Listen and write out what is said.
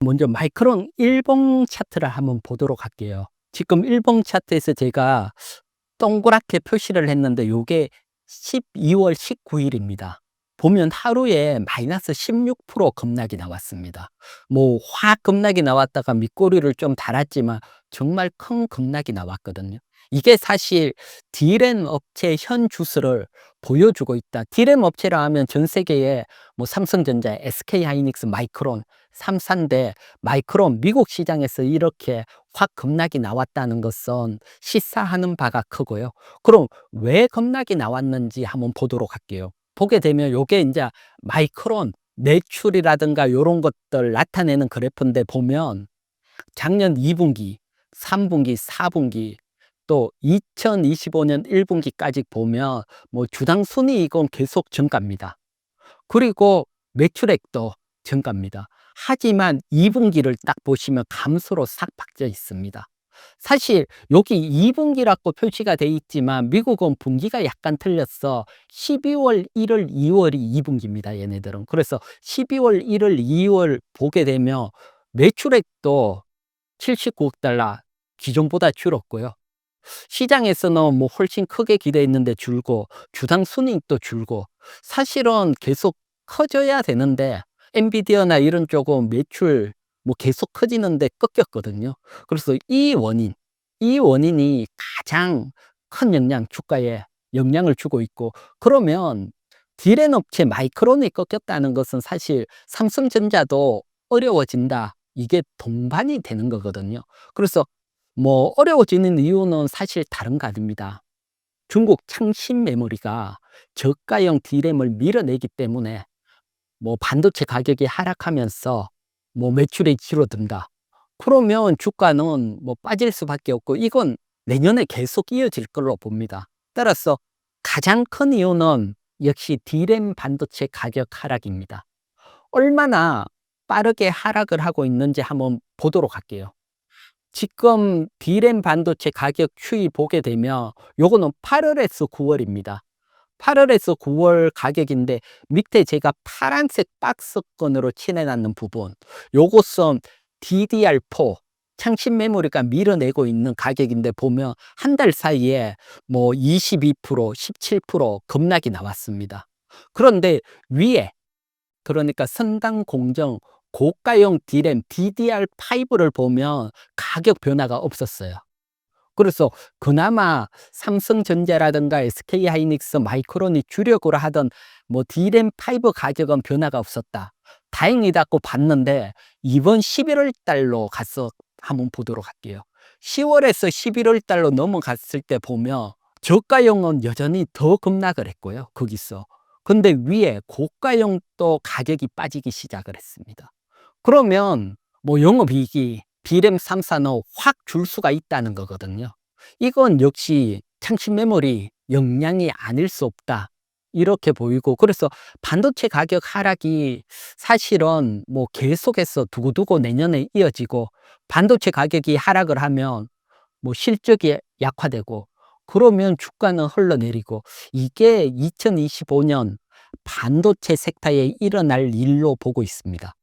먼저 마이크론 일봉 차트를 한번 보도록 할게요. 지금 일봉 차트에서 제가 동그랗게 표시를 했는데 요게 12월 19 일입니다. 보면 하루에 마이너스 16% 급락이 나왔습니다. 뭐 확 급락이 나왔다가 밑꼬리를 좀 달았지만 정말 큰 급락이 나왔거든요. 이게 사실 D램 업체의 현 주수를 보여주고 있다. D램 업체라 하면 전 세계에 뭐 삼성전자, SK하이닉스, 마이크론 3사인데, 마이크론 미국 시장에서 이렇게 확 급락이 나왔다는 것은 시사하는 바가 크고요. 그럼 왜 급락이 나왔는지 한번 보도록 할게요. 보게 되면 요게 인제 마이크론 매출이라든가 요런 것들 나타내는 그래프인데, 보면 작년 2 분기, 3 분기, 4 분기, 또 2025년 1 분기까지 보면 뭐 주당 순이익은 계속 증가입니다. 그리고 매출액도 증가입니다. 하지만 2 분기를 딱 보시면 감소로 싹 바뀌어 있습니다. 사실 여기 2 분기라고 표시가 돼 있지만 미국은 분기가 약간 틀렸어. 12 월, 1 월, 2 월이 2 분기입니다, 얘네들은. 그래서 12 월, 1 월, 2월 보게 되면 매출액도 79억 달러, 기존보다 줄었고요. 시장에서는 뭐 훨씬 크게 기대했는데 줄고, 주당 순이익도 줄고, 사실은 계속 커져야 되는데 엔비디아나 이런 쪽은 매출 뭐 계속 커지는데 꺾였거든요. 그래서 이 원인이 가장 큰 주가에 영향을 주고 있고, 그러면 디램 업체 마이크론이 꺾였다는 것은 사실 삼성전자도 어려워진다, 이게 동반이 되는 거거든요. 그래서 뭐 어려워지는 이유는 사실 다른 거 아닙니다. 중국 창신 메모리가 저가형 D램을 밀어내기 때문에 뭐 반도체 가격이 하락하면서 뭐 매출이 줄어든다. 그러면 주가는 뭐 빠질 수밖에 없고, 이건 내년에 계속 이어질 걸로 봅니다. 따라서 가장 큰 이유는 역시 D램 반도체 가격 하락입니다. 얼마나 빠르게 하락을 하고 있는지 한번 보도록 할게요. 지금 D램 반도체 가격 추이 보게 되면 요거는 8 월에서 9 월입니다. 8 월에서 9월 가격인데, 밑에 제가 파란색 박스권으로 칠해 놨는 부분, 요것은 DDR4 창신 메모리가 밀어내고 있는 가격인데, 보면 한 달 사이에 뭐 22%, 17% 급락이 나왔습니다. 그런데 위에, 그러니까 선당 공정 고가형 D램 DDR5를 보면 가격 변화가 없었어요. 그래서 그나마 삼성전자라든가 SK하이닉스, 마이크론이 주력으로 하던 뭐 D램5 가격은 변화가 없었다, 다행이다고 봤는데, 이번 11월 달로 가서 한번 보도록 할게요. 10월에서 11월 달로 넘어갔을 때 보면 저가형은 여전히 더 급락을 했고요, 거기서. 근데 위에 고가형 또 가격이 빠지기 시작을 했습니다. 그러면 뭐 영업이익이 D램 3사는 확 줄 수가 있다는 거거든요. 이건 역시 창신 메모리 역량이 아닐 수 없다, 이렇게 보이고, 그래서 반도체 가격 하락이 사실은 뭐 계속해서 두고두고 내년에 이어지고, 반도체 가격이 하락을 하면 뭐 실적이 약화되고, 그러면 주가는 흘러내리고, 이게 2025년 반도체 섹터에 일어날 일로 보고 있습니다.